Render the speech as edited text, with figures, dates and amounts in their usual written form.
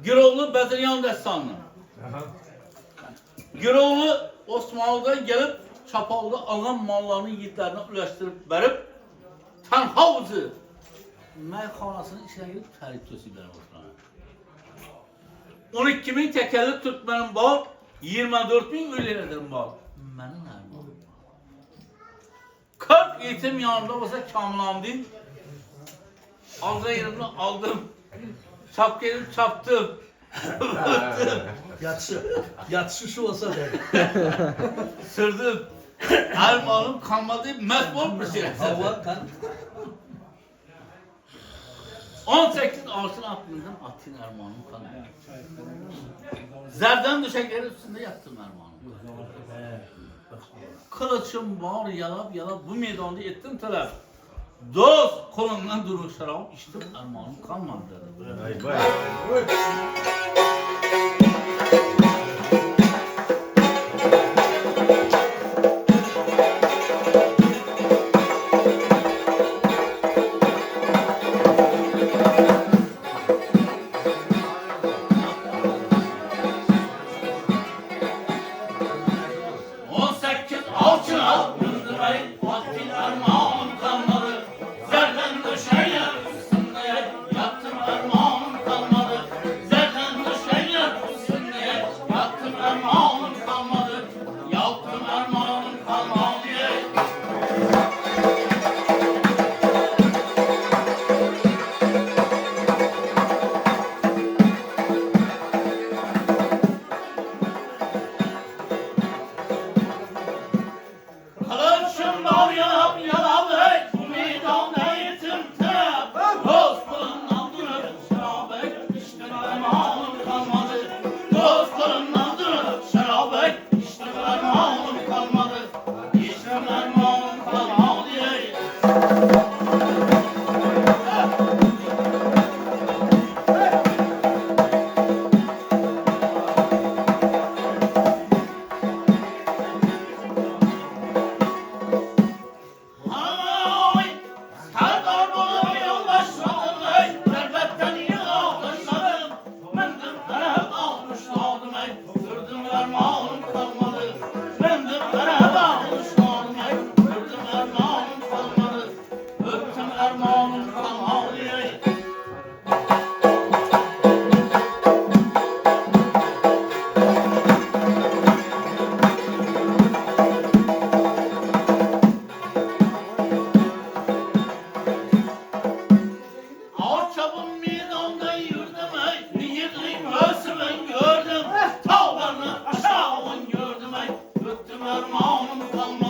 Girovlu Bediryan destanı. Girovlu Osmanlı'dan gelip Çapal'da alan mallarını yiğitlerine ulaştırıp verip Tenhavuz'u meyhanasının içine girip terip tösüyle oturan. 12.000 tekerli Türkmenin var, 24.000 ülkelerin var. Benim ermanım. 40 yetim yanımda olsa kamlandı. Aldığı yerimde aldım. Çapkelim çaptım. Yatsı şu olsa da. Sırdım. Ermanım kalmadı, mesbol bir şey. Hava kan. 18 Ağustos aklımdan atın ermanım kanı. Zerden düşekleri üstünde yattım ermanım. Kılıçım var yalap yalap bu meydanda ettim talep. Dost kolundan durur şarap içtim ermanım kalmadı. Vay vay. 18 alçına yıldırayım vaktin ermanım kalmadı. Zerden döşeyle üstünde yattım ermanım kalmadı. Zerden döşeyle üstünde yattım ermanım kalmadı. Yattım ermanım kalmadı. Kılıçım var yalap yalap ey, bu meydanda yetim terap. Dost kolundan durup şarap ey, işte ermanım kalmadı. Dost kolundan durup şarap ey, işte ermanım kalmadı. İşte ermanım kalmadı ey. Ay, serdar bolup yoldaşladım ey, servetten yığılmışladım. Mendillere hep almışladım ey, sürdüm ermanım kalmadı. Mendillere hep almışladım ey, sürdüm ermanım kalmadı. Öptüm ermanım kalmadı ey. Ağaççapın meydanda yürüdüm ey, yiğitliğim ölsün ben gördüm. Tavlarını aşağıdan gördüm ey, öptüm ermanım kalmadı.